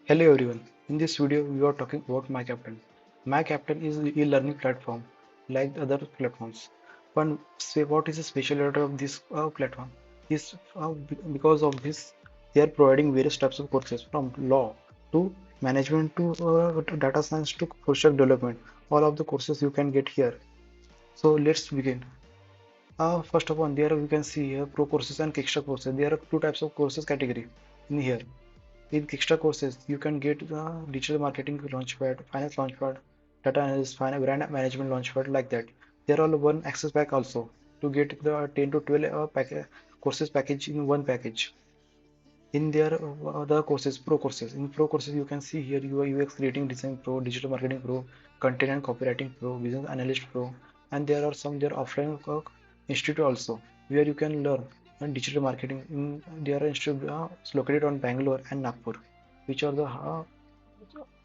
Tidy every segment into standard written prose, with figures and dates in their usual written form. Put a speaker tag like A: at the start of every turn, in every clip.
A: Hello everyone. In this video, we are talking about MyCaptain. MyCaptain is an e-learning platform like other platforms. But say what is the specialty of this platform? Is because of this, they are providing various types of courses from law to management to data science to full stack development. All of the courses you can get here. So let's begin. First of all, there we can see here pro courses and extra courses. There are two types of courses category in here. In extra courses, you can get digital marketing launchpad, finance launchpad, data analysis, finance, brand management launchpad, like that. There are one access pack also to get the 10 to 12 courses package in one package. In their other courses, pro courses. In pro courses, you can see here UI UX creating design pro, digital marketing pro, content and copywriting pro, business analyst pro, and there are some their offline institute also where you can learn digital marketing. In their institute located on Bangalore and Nagpur, which are the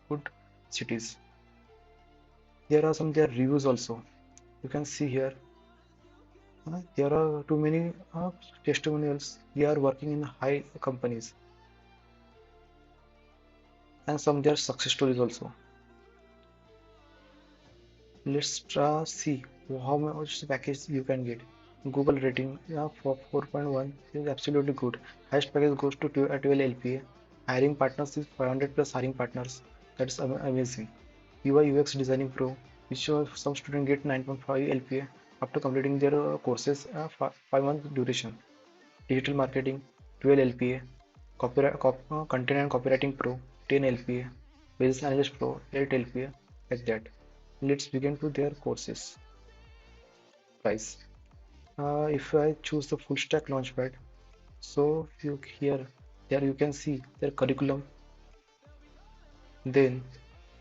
A: good cities. There are some their reviews also. You can see here. There are too many testimonials. They are working in high companies and some their success stories also. Let's see how much package you can get. Google rating, yeah, for 4.1 is absolutely good. Highest package goes to 12 LPA. Hiring partners is 500 plus hiring partners. That's amazing. UI UX Designing Pro, which some students get 9.5 LPA after completing their courses, 5 month duration. Digital Marketing, 12 LPA. Content and Copywriting Pro, 10 LPA. Business Analyst Pro, 8 LPA. Like that. Let's begin to their courses price. If I choose the full stack launchpad, so you here there you can see their curriculum. Then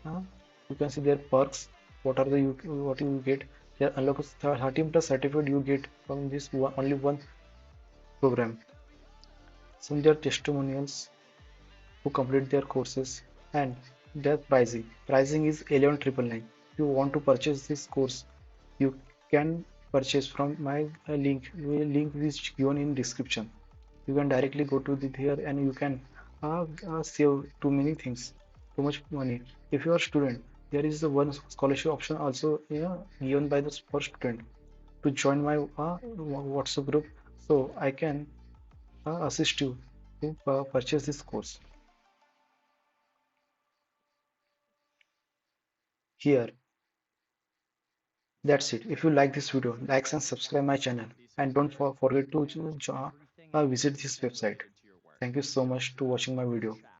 A: you can see their perks. What you get? There unlock 13 plus certificate you get from this only one program. Some their testimonials who complete their courses and their pricing. Pricing is 11,999. If you want to purchase this course, you can purchase from my link which given in description. You can directly go to here and you can save too many things, too much money. If you are a student, there is the one scholarship option also, yeah, given by the for student to join my WhatsApp group, so I can assist you to purchase this course here. That's it. If you like this video, like and subscribe my channel, and don't forget to visit this website. Thank you so much to watching my video.